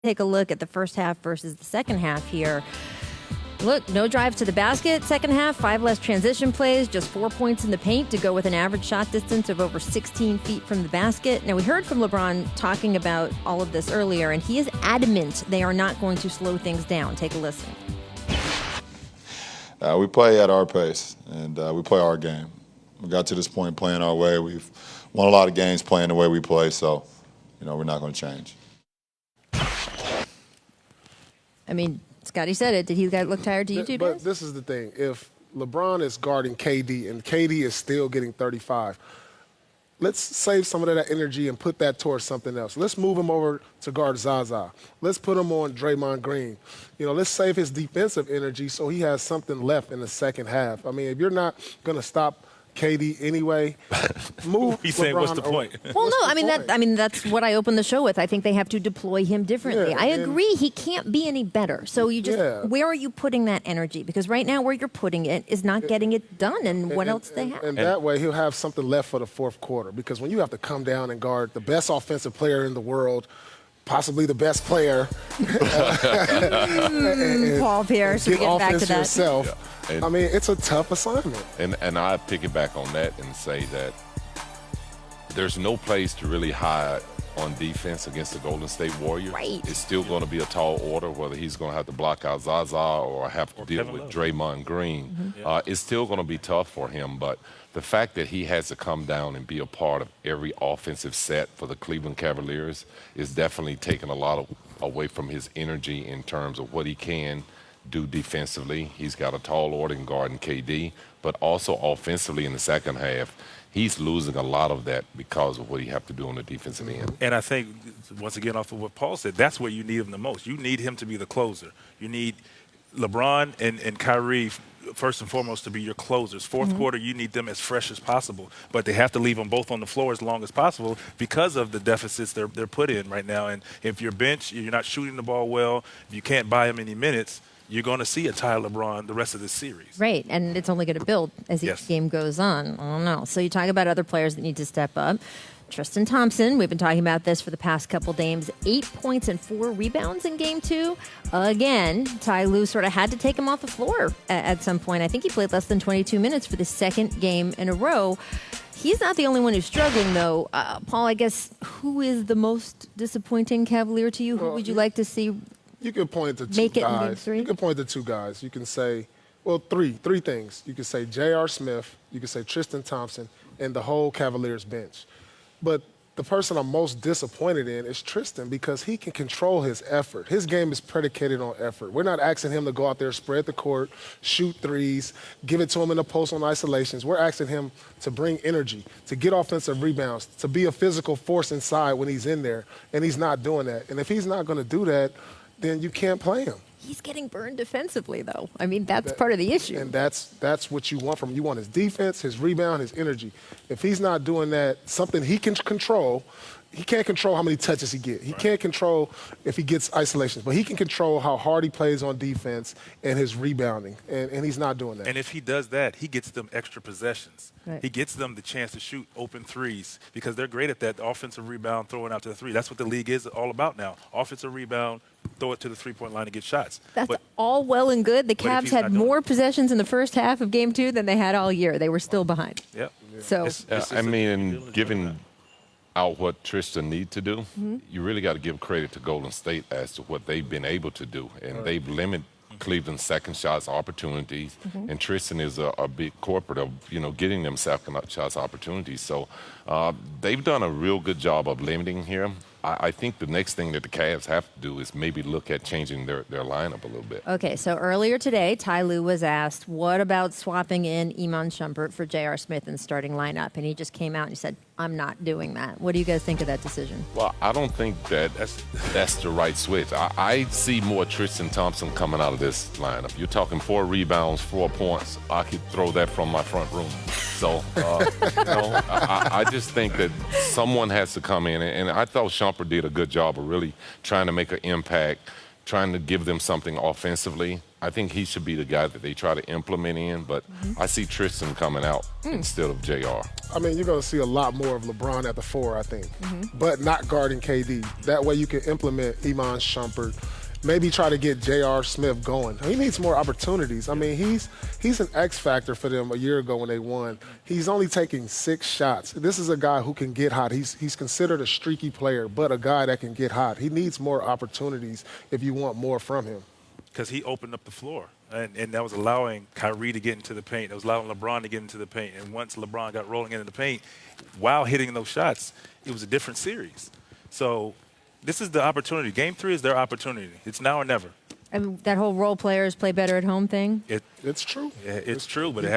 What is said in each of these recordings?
Take a look at the first half versus the second half here. Look, no drive to the basket, second half, 5 less transition plays, just 4 points in the paint to go with an average shot distance of over 16 feet from the basket. Now, we heard from LeBron talking about all of this earlier, and he is adamant they are not going to slow things down. Take a listen. We play at our pace, and we play our game. We got to this point playing our way. We've won a lot of games playing the way we play, so, we're not going to change. I mean, Scotty said it. Did he look tired to you too, But guys? this is the thing. If LeBron is guarding KD and KD is still getting 35, let's save some of that energy and put that towards something else. Let's move him over to guard Zaza. Let's put him on Draymond Green. Let's save his defensive energy so he has something left in the second half. I mean, if you're not going to stop KD anyway, move He's saying, what's the point? Well, no, I mean that's what I opened the show with. I think they have to deploy him differently. Yeah, I agree he can't be any better. So where are you putting that energy? Because right now where you're putting it is not getting it done. And what else they have? And that way he'll have something left for the fourth quarter. Because when you have to come down and guard the best offensive player in the world, possibly the best player, Paul Pierce, get get back offense to that. yourself. Yeah. And, I mean, it's a tough assignment. And I piggyback on that and say that there's no place to really hide on defense against the Golden State Warriors. Right. It's still going to be a tall order, whether he's going to have to block out Zaza or have to deal with Draymond Green. It's still going to be tough for him, but the fact that he has to come down and be a part of every offensive set for the Cleveland Cavaliers is definitely taking a lot away from his energy in terms of what he can do defensively. He's got a tall order in guarding KD, but also offensively in the second half, he's losing a lot of that because of what he have to do on the defensive end. And I think, once again, off of what Paul said, that's where you need him the most. You need him to be the closer. You need LeBron and Kyrie, first and foremost, to be your closers. Fourth quarter, you need them as fresh as possible. But they have to leave them both on the floor as long as possible because of the deficits they're put in right now. And if your bench, you're not shooting the ball well, if you can't buy them any minutes, you're going to see a tired LeBron the rest of this series. Right, and it's only going to build as each game goes on. I don't know. So you talk about other players that need to step up. Tristan Thompson, we've been talking about this for the past couple games. 8 points and 4 rebounds in Game 2. Again, Ty Lue sort of had to take him off the floor at some point. I think he played less than 22 minutes for the second game in a row. He's not the only one who's struggling, though. Paul, I guess, who is the most disappointing Cavalier to you? Who would you like to see? You can point to two guys. You can point to two guys. You can say, well, three things. You can say J.R. Smith, you can say Tristan Thompson, and the whole Cavaliers bench. But the person I'm most disappointed in is Tristan because he can control his effort. His game is predicated on effort. We're not asking him to go out there, spread the court, shoot threes, give it to him in the post on isolations. We're asking him to bring energy, to get offensive rebounds, to be a physical force inside when he's in there, and he's not doing that. And if he's not going to do that, then you can't play him. He's getting burned defensively, though. I mean, that's part of the issue. And that's what you want from him. You want his defense, his rebound, his energy. If he's not doing that, something he can control, he can't control how many touches he gets. He can't control if he gets isolations, but he can control how hard he plays on defense and his rebounding, and he's not doing that. And if he does that, he gets them extra possessions. Right. He gets them the chance to shoot open threes because they're great at that, the offensive rebound, throwing out to the three. That's what the league is all about now. Offensive rebound, throw it to the three-point line and get shots. That's all well and good. The But if Cavs he's had not doing more it. possessions in the first half of Game 2 than they had all year. They were still behind. Yep. So I mean, given out what Tristan needs to do, you really got to give credit to Golden State as to what they've been able to do. And they've limited Cleveland's second shots opportunities. And Tristan is a big corporate of, getting them second shots opportunities. So they've done a real good job of limiting here. I think the next thing that the Cavs have to do is maybe look at changing their lineup a little bit. Okay, so earlier today, Ty Lue was asked, what about swapping in Iman Shumpert for J.R. Smith in the starting lineup? And he just came out and he said, I'm not doing that. What do you guys think of that decision? Well, I don't think that's the right switch. I see more Tristan Thompson coming out of this lineup. You're talking 4 rebounds, 4 points. I could throw that from my front room. So, I just think that someone has to come in. And I thought Shumpert did a good job of really trying to make an impact, trying to give them something offensively. I think he should be the guy that they try to implement in, but I see Tristan coming out instead of JR. I mean, you're going to see a lot more of LeBron at the 4, I think, but not guarding KD. That way you can implement Iman Shumpert, maybe try to get J.R. Smith going. He needs more opportunities. I mean, he's an X factor for them a year ago when they won. He's only taking 6 shots. This is a guy who can get hot. He's considered a streaky player, but a guy that can get hot. He needs more opportunities if you want more from him. Because he opened up the floor, and that was allowing Kyrie to get into the paint. It was allowing LeBron to get into the paint. And once LeBron got rolling into the paint, while hitting those shots, it was a different series. So this is the opportunity. Game 3 is their opportunity. It's now or never. And that whole role players play better at home thing? It's true. It's true, but it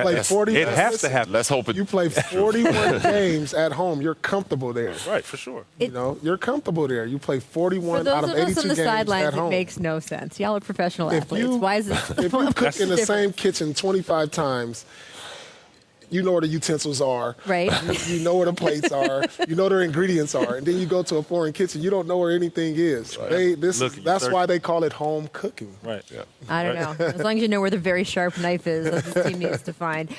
has to happen. Let's hope it. You play 41 games at home. You're comfortable there. Right, for sure. You're comfortable there. You play 41 out of 82 games at home. For those of us on the sidelines, it makes no sense. Y'all are professional athletes. Why is this? If you cook in the same kitchen 25 times, you know where the utensils are. Right. You know where the plates are. You know where the ingredients are. And then you go to a foreign kitchen, you don't know where anything is. Right. That's why they call it home cooking. Right. Yeah. I don't know. As long as you know where the very sharp knife is that this team needs to find.